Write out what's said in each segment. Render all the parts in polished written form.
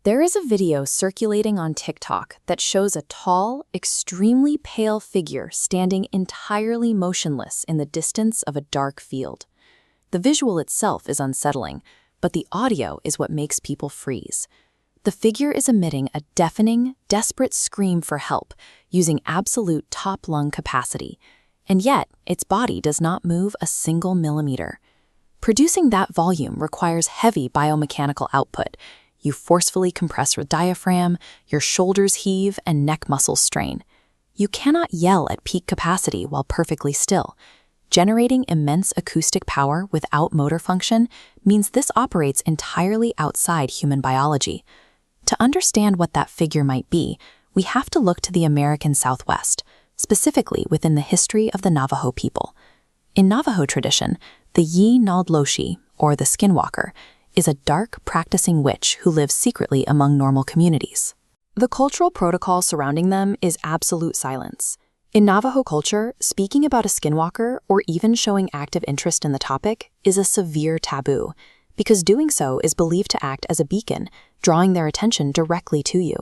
There is a video circulating on TikTok that shows a tall, extremely pale figure standing entirely motionless in the distance of a dark field. The visual itself is unsettling, but the audio is what makes people freeze. The figure is emitting a deafening, desperate scream for help, using absolute top lung capacity, and yet its body does not move a single millimeter. Producing that volume requires heavy biomechanical output. You forcefully compress your diaphragm, your shoulders heave, and neck muscles strain. You cannot yell at peak capacity while perfectly still. Generating immense acoustic power without motor function means this operates entirely outside human biology. To understand what that figure might be, we have to look to the American Southwest, specifically within the history of the Navajo people. In Navajo tradition, the Naldloshi, or the Skinwalker, is a dark, practicing witch who lives secretly among normal communities. The cultural protocol surrounding them is absolute silence. In Navajo culture, speaking about a skinwalker or even showing active interest in the topic is a severe taboo, because doing so is believed to act as a beacon, drawing their attention directly to you.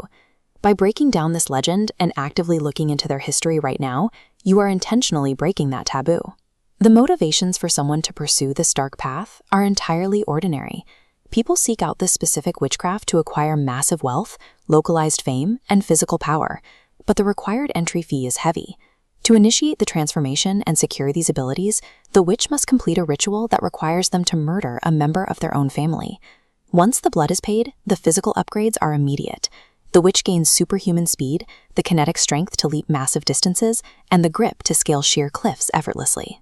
By breaking down this legend and actively looking into their history right now, you are intentionally breaking that taboo. The motivations for someone to pursue this dark path are entirely ordinary. People seek out this specific witchcraft to acquire massive wealth, localized fame, and physical power, but the required entry fee is heavy. To initiate the transformation and secure these abilities, the witch must complete a ritual that requires them to murder a member of their own family. Once the blood is paid, the physical upgrades are immediate. The witch gains superhuman speed, the kinetic strength to leap massive distances, and the grip to scale sheer cliffs effortlessly.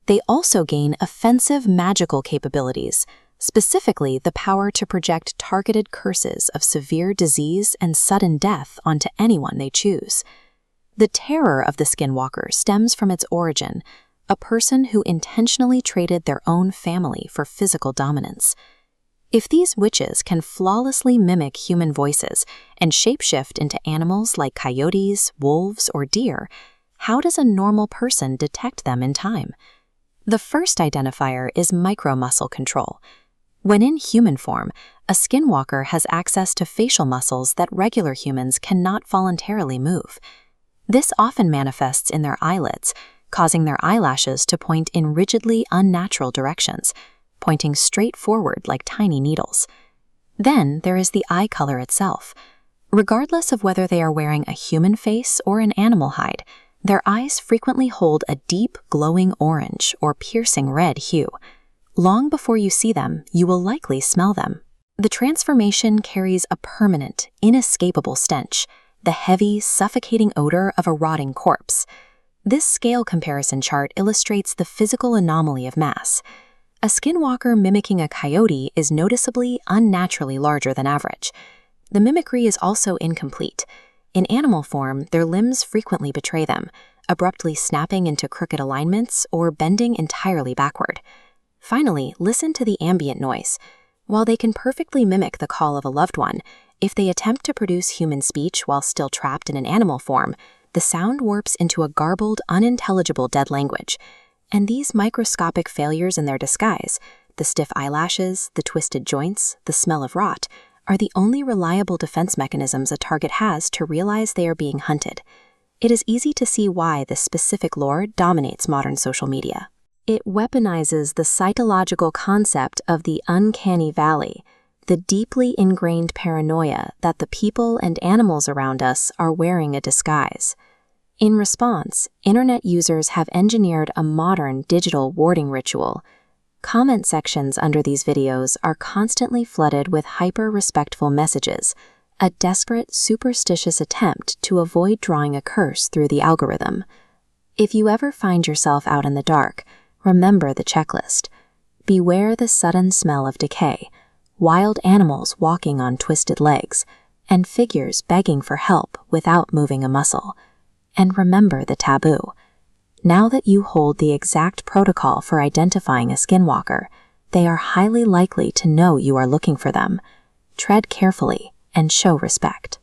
They also gain offensive magical capabilities, specifically the power to project targeted curses of severe disease and sudden death onto anyone they choose. The terror of the Skinwalker stems from its origin, a person who intentionally traded their own family for physical dominance. If these witches can flawlessly mimic human voices and shapeshift into animals like coyotes, wolves, or deer, how does a normal person detect them in time? The first identifier is micromuscle control. When in human form, a skinwalker has access to facial muscles that regular humans cannot voluntarily move. This often manifests in their eyelids, causing their eyelashes to point in rigidly unnatural directions, pointing straight forward like tiny needles. Then there is the eye color itself. Regardless of whether they are wearing a human face or an animal hide, their eyes frequently hold a deep, glowing orange or piercing red hue. Long before you see them, you will likely smell them. The transformation carries a permanent, inescapable stench, the heavy, suffocating odor of a rotting corpse. This scale comparison chart illustrates the physical anomaly of mass. A skinwalker mimicking a coyote is noticeably unnaturally larger than average. The mimicry is also incomplete. In animal form, their limbs frequently betray them, abruptly snapping into crooked alignments or bending entirely backward. Finally, listen to the ambient noise. While they can perfectly mimic the call of a loved one, if they attempt to produce human speech while still trapped in an animal form, the sound warps into a garbled, unintelligible dead language. And these microscopic failures in their disguise, the stiff eyelashes, the twisted joints, the smell of rot, are the only reliable defense mechanisms a target has to realize they are being hunted. It is easy to see why this specific lore dominates modern social media. It weaponizes the psychological concept of the uncanny valley, the deeply ingrained paranoia that the people and animals around us are wearing a disguise. In response, internet users have engineered a modern digital warding ritual. Comment sections under these videos are constantly flooded with hyper-respectful messages, a desperate, superstitious attempt to avoid drawing a curse through the algorithm. If you ever find yourself out in the dark, remember the checklist. Beware the sudden smell of decay, wild animals walking on twisted legs, and figures begging for help without moving a muscle. And remember the taboo. Now that you hold the exact protocol for identifying a skinwalker, they are highly likely to know you are looking for them. Tread carefully and show respect.